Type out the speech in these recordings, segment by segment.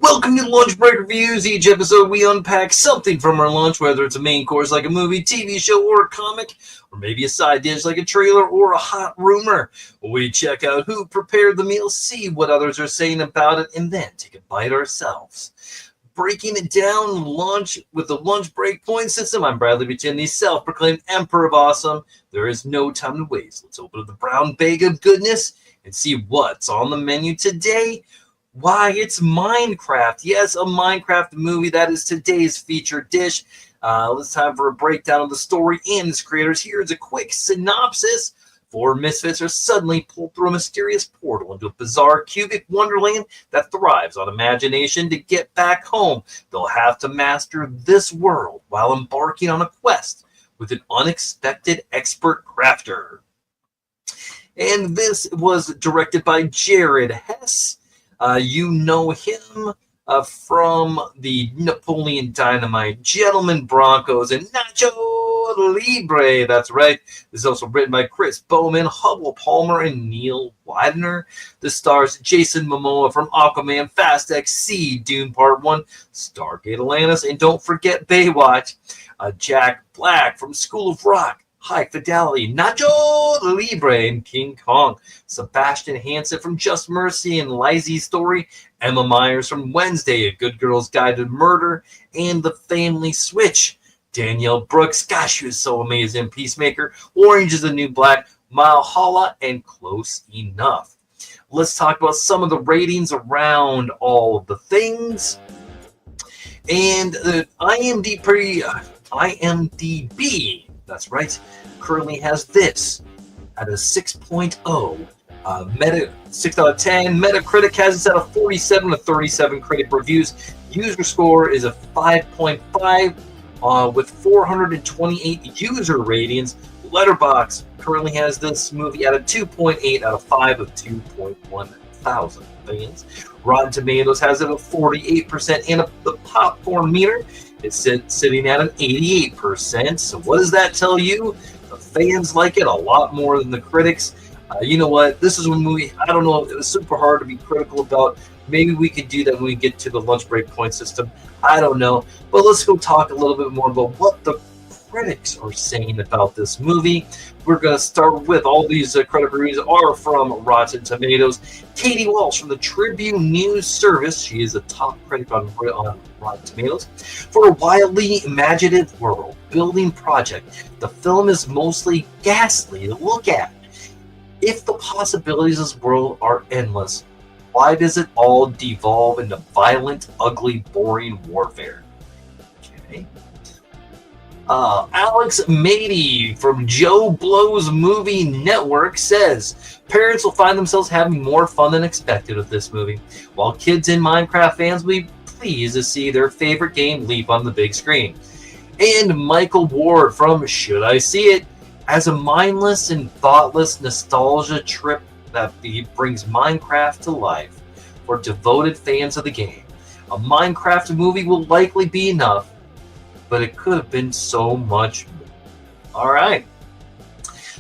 Welcome to Lunch Break Reviews. Each episode we unpack something from our lunch, whether it's a main course like a movie, TV show, or a comic, or maybe a side dish like a trailer or a hot rumor. We check out who prepared the meal, see what others are saying about it, and then take a bite ourselves. Breaking it down lunch with the lunch break point system, I'm Bradley Bichin, the self-proclaimed Emperor of Awesome. There is no time to waste. Let's open up the brown bag of goodness and see what's on the menu today. Why, it's Minecraft. Yes, a Minecraft movie. That is today's featured dish. It's time for a breakdown of the story and its creators. Here's a quick synopsis. Four misfits are suddenly pulled through a mysterious portal into a bizarre cubic wonderland that thrives on imagination. To get back home, they'll have to master this world while embarking on a quest with an unexpected expert crafter. And this was directed by Jared Hess. You know him from the Napoleon Dynamite, Gentleman Broncos, and Nacho Libre. That's right. This is also written by Chris Bowman, Hubble Palmer, and Neil Widener. This stars Jason Momoa from Aquaman, Fast X, Sea, Dune Part 1, Stargate Atlantis, and don't forget Baywatch. Jack Black from School of Rock, High Fidelity, Nacho Libre, and King Kong. Sebastian Hansen from Just Mercy and Lizzie's Story. Emma Myers from Wednesday, A Good Girl's Guide to Murder, and The Family Switch. Danielle Brooks, gosh, she was so amazing. Peacemaker, Orange is the New Black, Malhalla, and Close Enough. Let's talk about some of the ratings around all of the things. And the IMDb, that's right, currently has this at a 6.0. Meta 6 out of 10. Metacritic has it at a 47 to 37 critic reviews. User score is a 5.5 with 428 user ratings. Letterboxd currently has this movie at a 2.8 out of 5 of 2.1 thousand fans. Rotten Tomatoes has it at 48%, and the popcorn meter is sitting at an 88%. So what does that tell you? The fans like it a lot more than the critics. You know what? This is a movie, I don't know, it was super hard to be critical about. Maybe we could do that when we get to the lunch break point system. I don't know. But let's go talk a little bit more about what the critics are saying about this movie. We're going to start with all these critic reviews are from Rotten Tomatoes. Katie Walsh from the Tribune News Service, she is a top critic on Rotten Tomatoes. For a wildly imaginative world building project, the film is mostly ghastly to look at. If the possibilities of this world are endless, why does it all devolve into violent, ugly, boring warfare? Okay. Alex Mady from Joe Blow's Movie Network says parents will find themselves having more fun than expected with this movie, while kids and Minecraft fans will be pleased to see their favorite game leap on the big screen. And Michael Ward from Should I See It? As a mindless and thoughtless nostalgia trip that brings Minecraft to life for devoted fans of the game. A Minecraft movie will likely be enough, but it could have been so much more. All right.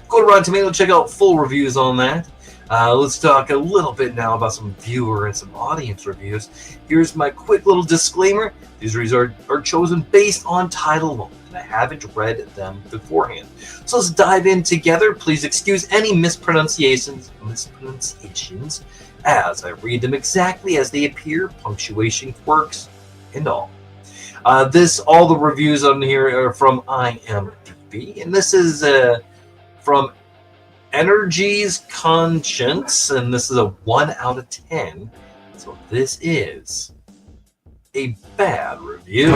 Go to Rotten Tomatoes, check out full reviews on that. Let's talk a little bit now about some viewer and some audience reviews. Here's my quick little disclaimer. These reviews are chosen based on title alone, and I haven't read them beforehand. So let's dive in together. Please excuse any mispronunciations as I read them exactly as they appear, punctuation quirks and all. All the reviews on here are from IMDb, and this is from Energy's Conscience, and this is a 1 out of 10. So this is a bad review.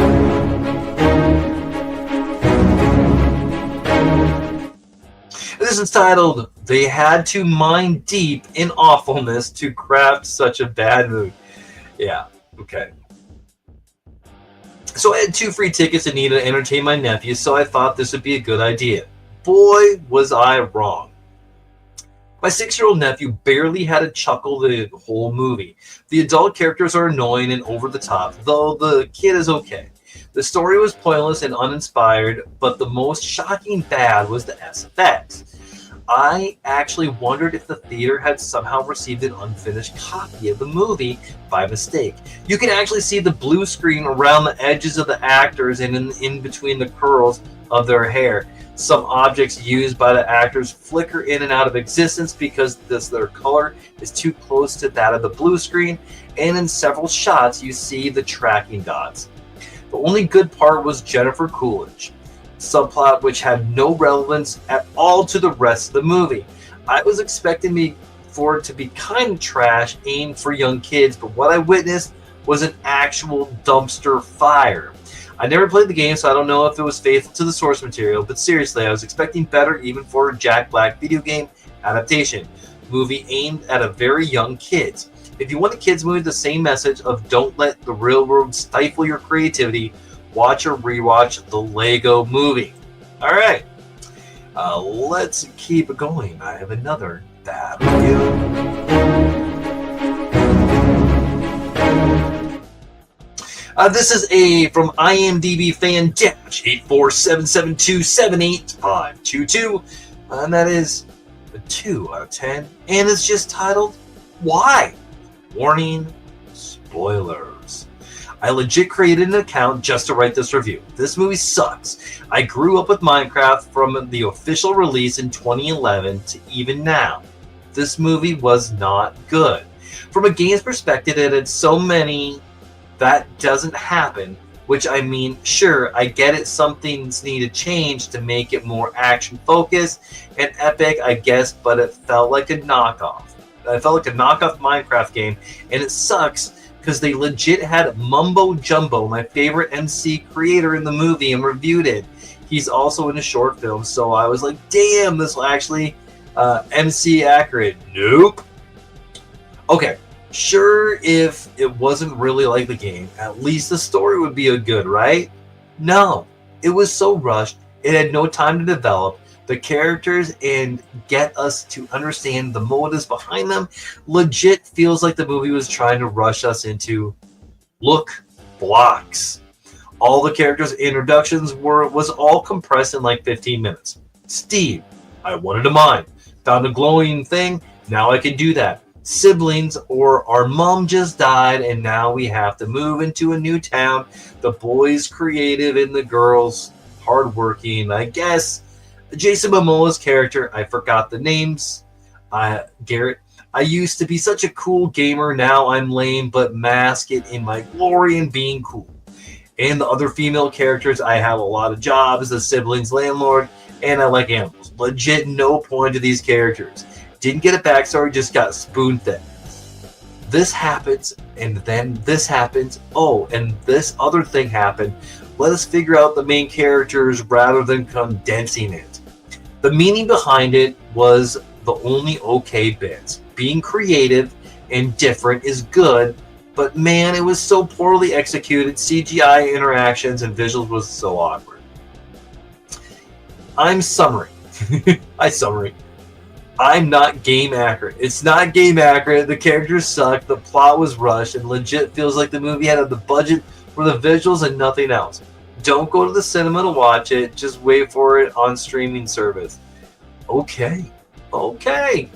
This is titled, They Had to Mine Deep in Awfulness to Craft Such a Bad Movie. Yeah, okay. So I had 2 free tickets and needed to entertain my nephew, so I thought this would be a good idea. Boy, was I wrong. My 6-year-old nephew barely had a chuckle the whole movie. The adult characters are annoying and over the top, though the kid is okay. The story was pointless and uninspired, but the most shocking bad was the SFX. I actually wondered if the theater had somehow received an unfinished copy of the movie by mistake. You can actually see the blue screen around the edges of the actors and in between the curls of their hair. Some objects used by the actors flicker in and out of existence because their color is too close to that of the blue screen, and in several shots you see the tracking dots. The only good part was Jennifer Coolidge subplot, which had no relevance at all to the rest of the movie. I was expecting for it to be kind of trash, aimed for young kids, but what I witnessed was an actual dumpster fire. I never played the game, so I don't know if it was faithful to the source material, but seriously, I was expecting better even for a Jack Black video game adaptation. Movie aimed at a very young kids. If you want a kids movie with the same message of don't let the real world stifle your creativity, watch or rewatch the Lego Movie. All right, let's keep going. I have another bad review. This is from IMDb fan dash 847727852, and that is a 2 out of 10, and it's just titled "Why?" Warning: spoilers. I legit created an account just to write this review. This movie sucks. I grew up with Minecraft from the official release in 2011 to even now. This movie was not good. From a game's perspective, it had so many that doesn't happen, which I mean, sure, I get it, some things need to change to make it more action-focused and epic, I guess, but it felt like a knockoff. It felt like a knockoff Minecraft game, and it sucks because they legit had Mumbo Jumbo, my favorite MC creator in the movie, and reviewed it. He's also in a short film, so I was like, damn, this will actually MC accurate. Nope. Okay, sure, if it wasn't really like the game, at least the story would be a good, right? No, it was so rushed, it had no time to develop the characters and get us to understand the motives behind them. Legit feels like the movie was trying to rush us into blocks. All the characters' introductions was all compressed in like 15 minutes. Steve, I wanted a mine. Found a glowing thing, now I can do that. Siblings, or our mom just died and now we have to move into a new town. The boys creative and the girls hardworking, I guess. Jason Momoa's character, I forgot the names. Garrett. I used to be such a cool gamer, now I'm lame, but mask it in my glory in being cool. And the other female characters, I have a lot of jobs, the siblings, landlord, and I like animals. Legit no point to these characters. Didn't get a backstory, just got spoon-fed. This happens, and then this happens. Oh, and this other thing happened. Let us figure out the main characters rather than condensing it. The meaning behind it was the only okay bits. Being creative and different is good, but man, it was so poorly executed. CGI interactions and visuals was so awkward. I'm not game accurate. It's not game accurate. The characters suck. The plot was rushed and legit feels like the movie had the budget for the visuals and nothing else. Don't go to the cinema to watch it. Just wait for it on streaming service. Okay.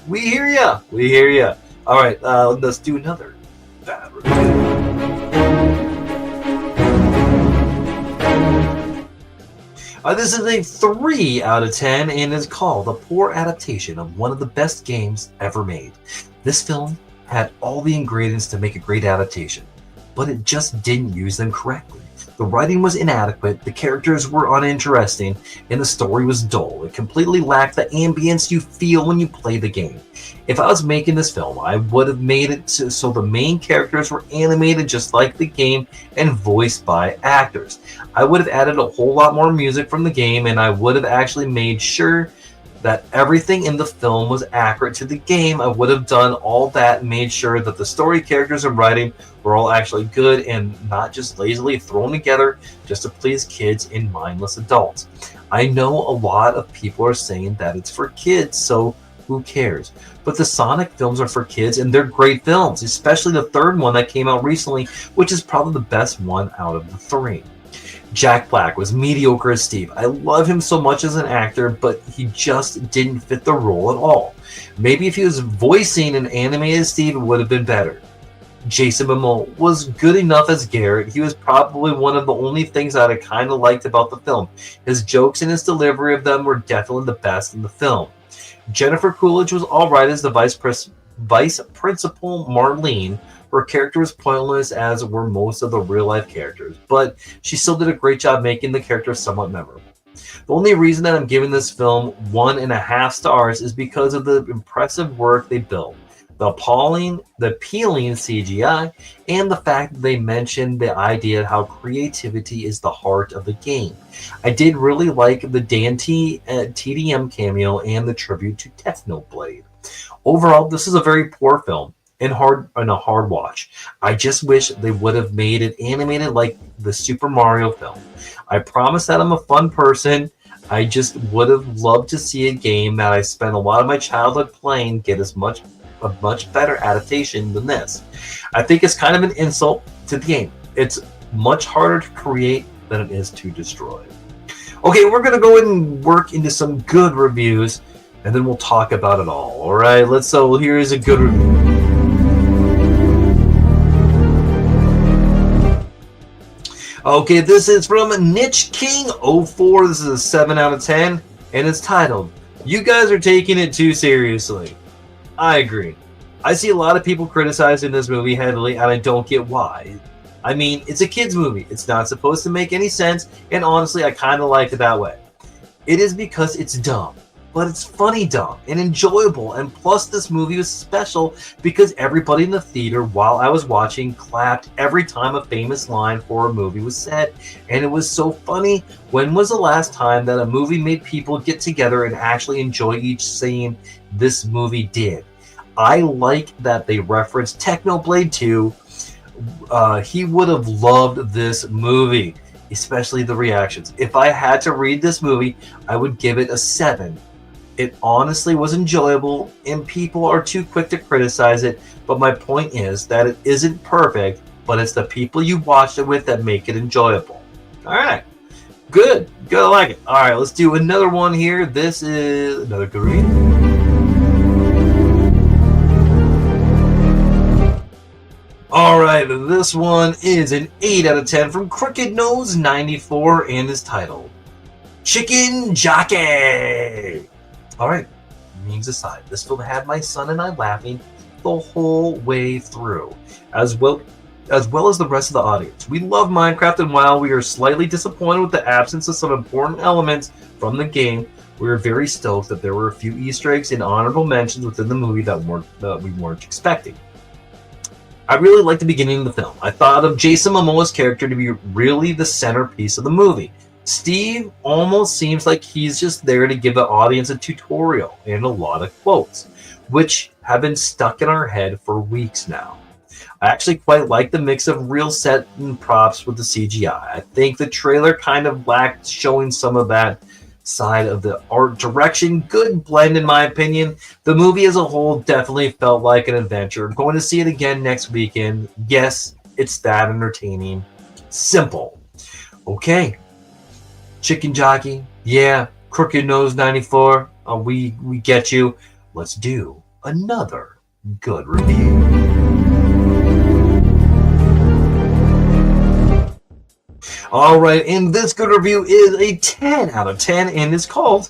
We hear ya. All right, let's do another bad review. This is a 3 out of 10 and is called a poor adaptation of one of the best games ever made. This film had all the ingredients to make a great adaptation, but it just didn't use them correctly. The writing was inadequate, the characters were uninteresting, and the story was dull. It completely lacked the ambience you feel when you play the game. If I was making this film, I would have made it so the main characters were animated just like the game and voiced by actors. I would have added a whole lot more music from the game, and I would have actually made sure that everything in the film was accurate to the game. I would have done all that and made sure that the story, characters, and writing were all actually good and not just lazily thrown together just to please kids and mindless adults. I know a lot of people are saying that it's for kids, so who cares? But the Sonic films are for kids, and they're great films, especially the third one that came out recently, which is probably the best one out of the 3. Jack Black was mediocre as Steve. I love him so much as an actor, but he just didn't fit the role at all. Maybe if he was voicing an animated Steve, it would have been better. Jason Momoa was good enough as Garrett. He was probably one of the only things that I kind of liked about the film. His jokes and his delivery of them were definitely the best in the film. Jennifer Coolidge was alright as the vice principal Marlene. Her character was pointless, as were most of the real-life characters, but she still did a great job making the character somewhat memorable. The only reason that I'm giving this film 1.5 stars is because of the impressive work they built, the appealing CGI, and the fact that they mentioned the idea of how creativity is the heart of the game. I did really like the Dante TDM cameo and the tribute to Technoblade. Overall, this is a very poor film and a hard watch. I just wish they would have made it animated like the Super Mario film. I promise that I'm a fun person. I just would have loved to see a game that I spent a lot of my childhood playing get a much better adaptation than this. I think it's kind of an insult to the game. It's much harder to create than it is to destroy. Okay, we're going to go ahead and work into some good reviews, and then we'll talk about it all. All right, so here is a good review. Okay, this is from Niche King 04. This is a 7 out of 10, and it's titled, "You guys are taking it too seriously." I agree. I see a lot of people criticizing this movie heavily, and I don't get why. I mean, it's a kid's movie. It's not supposed to make any sense, and honestly, I kind of like it that way. It is because it's dumb, but it's funny dumb and enjoyable, and plus this movie was special because everybody in the theater while I was watching clapped every time a famous line for a movie was said, and it was so funny. When was the last time that a movie made people get together and actually enjoy each scene this movie did? I like that they referenced Technoblade 2. He would have loved this movie, especially the reactions. If I had to read this movie, I would give it a 7. It honestly was enjoyable, and people are too quick to criticize it, but my point is that it isn't perfect, but it's the people you watch it with that make it enjoyable. Alright, good, I like it. Alright, let's do another one here. This is another good read. Alright, this one is an 8 out of 10 from Crooked Nose 94 and is titled Chicken Jockey. Alright, memes aside, this film had my son and I laughing the whole way through, as well as the rest of the audience. We love Minecraft, and while we are slightly disappointed with the absence of some important elements from the game, we are very stoked that there were a few Easter eggs and honorable mentions within the movie that we weren't expecting. I really liked the beginning of the film. I thought of Jason Momoa's character to be really the centerpiece of the movie. Steve almost seems like he's just there to give the audience a tutorial and a lot of quotes, which have been stuck in our head for weeks now. I actually quite like the mix of real set and props with the CGI. I think the trailer kind of lacked showing some of that side of the art direction. Good blend in my opinion. The movie as a whole definitely felt like an adventure. I'm going to see it again next weekend. Yes, it's that entertaining. Simple. Okay. Chicken Jockey, yeah, Crooked Nose 94, we get you. Let's do another good review. Alright, and this good review is a 10 out of 10 and is called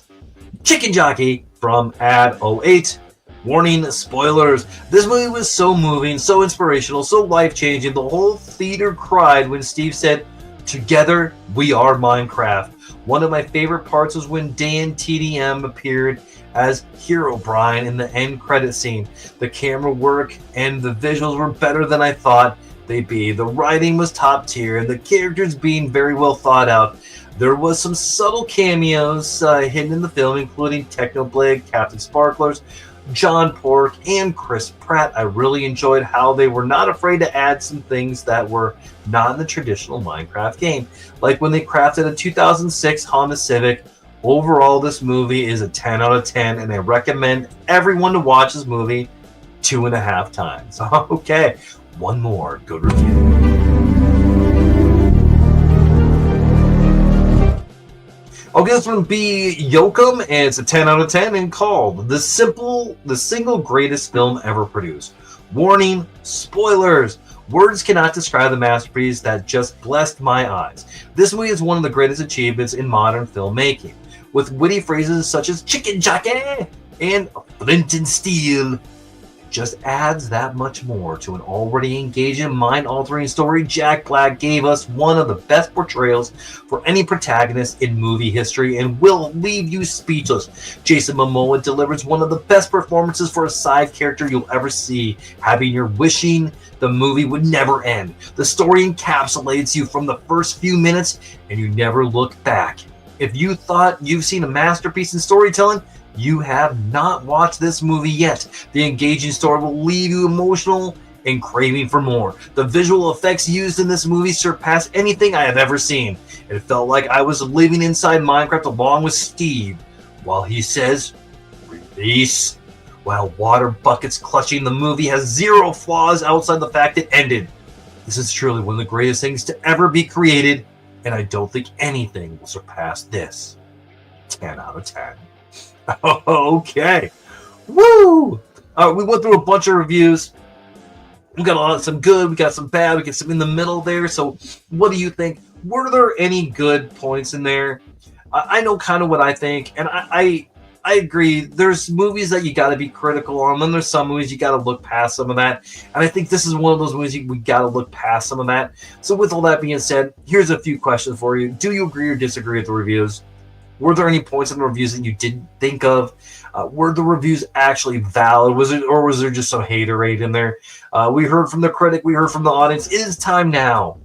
Chicken Jockey from Ad08. Warning, spoilers. This movie was so moving, so inspirational, so life-changing. The whole theater cried when Steve said, "Together, we are Minecraft." One of my favorite parts was when Dan TDM appeared as Hero Brian in the end credit scene. The camera work and the visuals were better than I thought they'd be. The writing was top tier and the characters being very well thought out. There was some subtle cameos hidden in the film, including Technoblade, Captain Sparklers, John Pork, and Chris Pratt. I really enjoyed how they were not afraid to add some things that were not in the traditional Minecraft game, like when they crafted a 2006 Honda Civic. Overall, this movie is a 10 out of 10, and I recommend everyone to watch this movie 2.5 times. Okay, one more good review. I'll give this one B. Yoakum, and it's a 10 out of 10, and called the single greatest film ever produced. Warning, spoilers. Words cannot describe the masterpiece that just blessed my eyes. This movie is one of the greatest achievements in modern filmmaking, with witty phrases such as chicken jockey and flint and steel. Just adds that much more to an already engaging, mind-altering story. Jack Black gave us one of the best portrayals for any protagonist in movie history and will leave you speechless. Jason Momoa delivers one of the best performances for a side character you'll ever see, having you wishing the movie would never end. The story encapsulates you from the first few minutes, and you never look back. If you thought you've seen a masterpiece in storytelling, you have not watched this movie yet. The engaging story will leave you emotional and craving for more. The visual effects used in this movie surpass anything I have ever seen. It felt like I was living inside Minecraft along with Steve while he says, "Release." While water buckets clutching, the movie has zero flaws outside the fact it ended. This is truly one of the greatest things to ever be created, and I don't think anything will surpass this. 10 out of 10. Okay. Woo! We went through a bunch of reviews. We got some good, we got some bad, we got some in the middle there. So what do you think? Were there any good points in there? I know kind of what I think, and I agree. There's movies that you got to be critical on, and then there's some movies you got to look past some of that. And I think this is one of those movies we got to look past some of that. So with all that being said, here's a few questions for you. Do you agree or disagree with the reviews? Were there any points in the reviews that you didn't think of? Were the reviews actually valid? Was there just some haterade in there? We heard from the critic. We heard from the audience. It is time now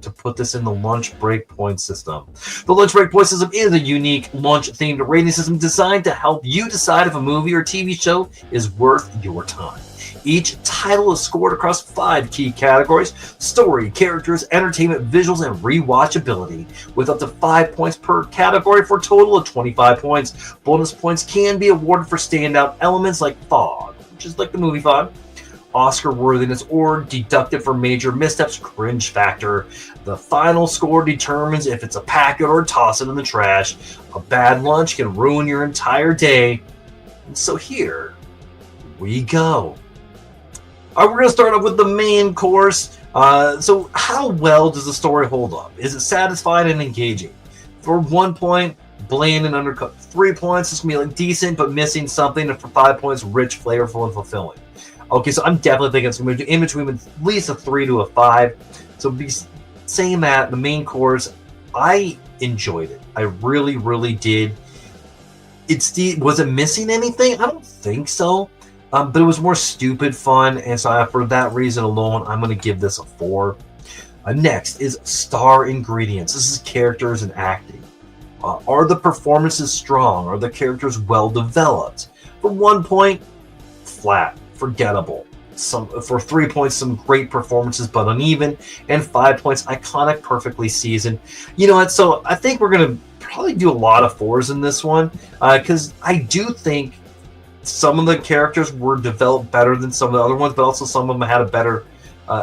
to put this in the lunch break point system. The lunch break point system is a unique lunch-themed rating system designed to help you decide if a movie or TV show is worth your time. Each title is scored across 5 key categories: story, characters, entertainment, visuals, and rewatchability, with up to 5 points per category for a total of 25 points. Bonus points can be awarded for standout elements like fog, which is like the movie Fog, Oscar worthiness, or deducted for major missteps, cringe factor. The final score determines if it's a pack it or toss it in the trash. A bad lunch can ruin your entire day. And so here we go. All right, we're going to start off with the main course. So how well does the story hold up? Is it satisfying and engaging? For 1 point, bland and undercooked. 3 points, it's going to be like decent but missing something. And for 5 points, rich, flavorful, and fulfilling. Okay, so I'm definitely thinking it's going to be in between at least a 3 to a 5. So be saying that, the main course, I enjoyed it. I really, really did. Was it missing anything? I don't think so. But it was more stupid fun, and so for that reason alone, I'm going to give this a 4. Next is star ingredients. This is characters and acting. Are the performances strong? Are the characters well developed? For 1 point, flat, forgettable. For 3 points, some great performances but uneven, and 5 points, iconic, perfectly seasoned. You know what? So I think we're going to probably do a lot of 4s in this one, because I do think some of the characters were developed better than some of the other ones, but also some of them had a better,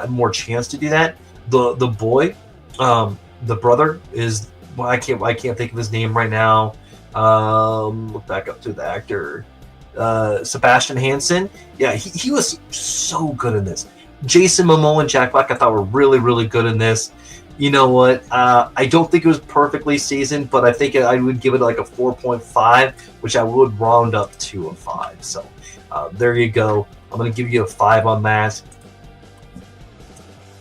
more chance to do that. The boy, the brother is, well, I can't think of his name right now. Look back up to the actor, Sebastian Hansen. Yeah, he was so good in this. Jason Momoa and Jack Black, I thought were really, really good in this. You know what? I don't think it was perfectly seasoned, but I think I would give it like a 4.5, which I would round up to a 5. So there you go. I'm going to give you a 5 on that.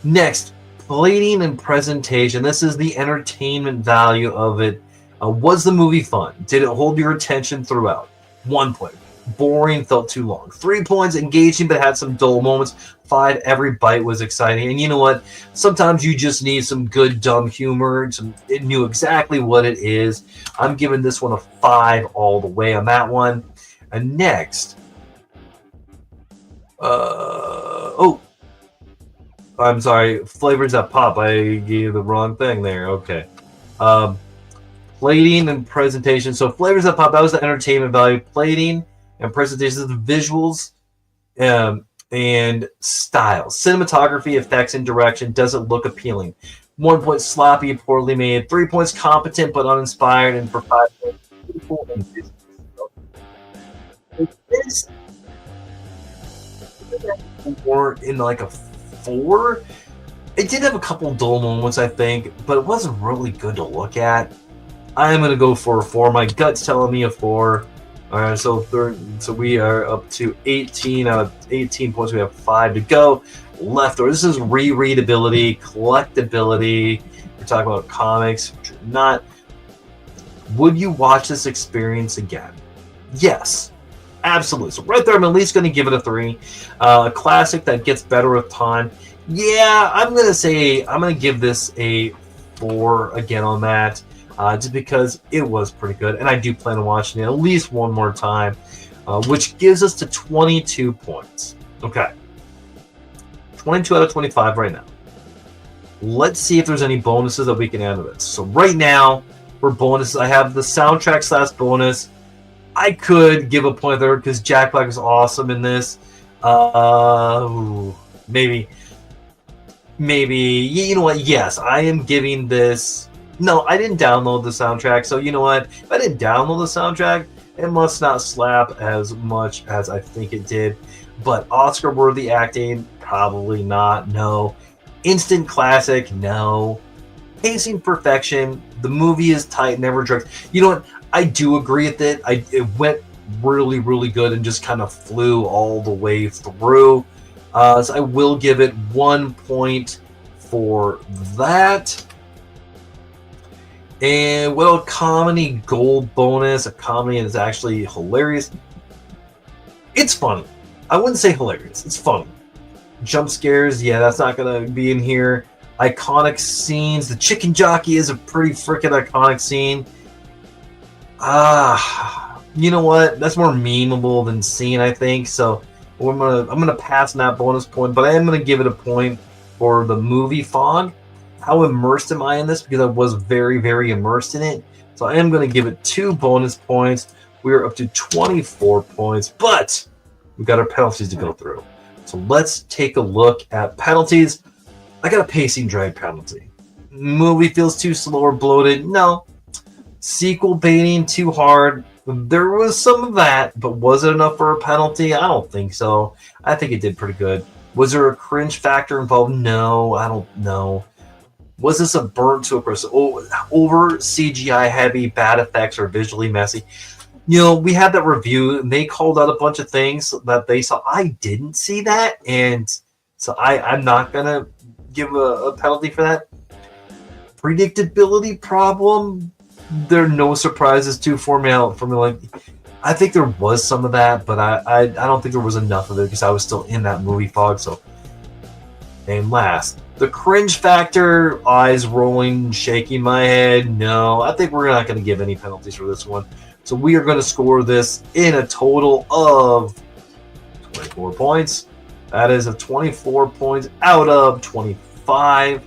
Next, plating and presentation. This is the entertainment value of it. Was the movie fun? Did it hold your attention throughout? 1 point. Boring, felt too long. 3 points, engaging but had some dull moments. 5, every bite was exciting. And you know what? Sometimes you just need some good dumb humor. It knew exactly what it is. I'm giving this one a 5 all the way on that one. And next, I'm sorry, flavors that pop. I gave the wrong thing there. Okay. Plating and presentation. So flavors that pop, that was the entertainment value. Plating and presentation of the visuals and and style. Cinematography, effects, and direction doesn't look appealing. 1 point sloppy, poorly made. 3 points competent but uninspired. And for 5 points, beautiful and busy. This more in like a 4. It did have a couple dull moments, I think, but it wasn't really good to look at. I'm gonna go for a 4. My gut's telling me a 4. All right, so we are up to 18 out of 18 points. We have 5 to go. Leftover. This is rereadability, collectability. We're talking about comics, which are not. Would you watch this experience again? Yes, absolutely. So right there, I'm at least going to give it a 3. A classic that gets better with time. Yeah, I'm going to give this a 4 again on that, just because it was pretty good, and I do plan on watching it at least one more time, which gives us to 22 points. Okay. 22 out of 25 right now. Let's see if there's any bonuses that we can add to this. So right now, for bonuses, I have the soundtrack / bonus. I could give a point there because Jack Black is awesome in this. Maybe. You know what? Yes, I am giving this. No, I didn't download the soundtrack. So you know what? If I didn't download the soundtrack, it must not slap as much as I think it did. But Oscar-worthy acting, probably not. No. Instant classic, no. Pacing perfection. The movie is tight, never drags. You know what? I do agree with it. It went really, really good and just kind of flew all the way through. So I will give it 1 point for that. And well, comedy gold bonus. A comedy is actually hilarious. It's funny. I wouldn't say hilarious. It's funny. Jump scares, yeah, that's not going to be in here. Iconic scenes. The chicken jockey is a pretty freaking iconic scene. You know what? That's more memeable than scene, I think. So I'm gonna pass on that bonus point, but I am gonna give it a point for the movie Fog. How immersed am I in this? Because I was very, very immersed in it. So I am gonna give it 2 bonus points. We are up to 24 points, but we've got our penalties to go through. So let's take a look at penalties. I got a pacing drag penalty. Movie feels too slow or bloated. No. Sequel baiting too hard. There was some of that, but was it enough for a penalty? I don't think so. I think it did pretty good. Was there a cringe factor involved? No, I don't know. Was this a burnt to a person? Over CGI heavy, bad effects, or visually messy? You know, we had that review, and they called out a bunch of things that they saw. I didn't see that, and so I'm not going to give a penalty for that. Predictability problem. There are no surprises too for me. Like, I think there was some of that, but I don't think there was enough of it because I was still in that movie fog. So, and last, the cringe factor, eyes rolling, shaking my head. No, I think we're not going to give any penalties for this one. So we are going to score this in a total of 24 points. That is a 24 points out of 25.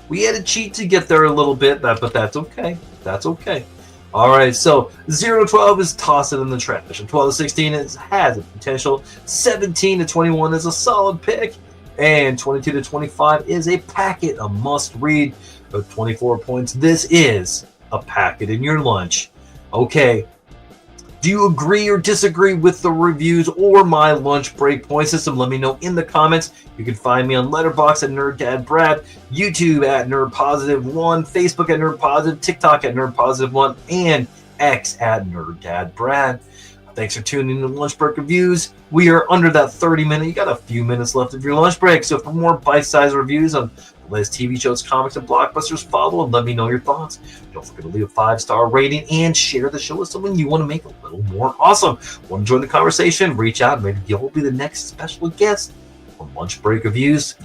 We had to cheat to get there a little bit, but that's okay. That's okay. All right, so 0 to 12 is toss it in the trash. And 12 to 16 has a potential. 17 to 21 is a solid pick. And 22 to 25 is a packet, a must read. With 24 points, this is a packet in your lunch. Okay. Do you agree or disagree with the reviews or my lunch break point system? Let me know in the comments. You can find me on Letterboxd at NerdDadBrad, YouTube at NerdPositive1, Facebook at NerdPositive, TikTok at NerdPositive1, and X at NerdDadBrad. Thanks for tuning in to Lunch Break Reviews. We are under that 30-minute. You got a few minutes left of your lunch break. So for more bite-sized reviews on the latest TV shows, comics, and blockbusters, follow and let me know your thoughts. Don't forget to leave a 5-star rating and share the show with someone you want to make a little more awesome. Want to join the conversation? Reach out. Maybe you'll be the next special guest on Lunch Break Reviews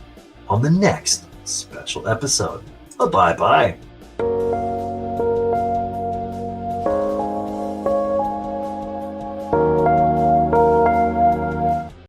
on the next special episode. Bye-bye.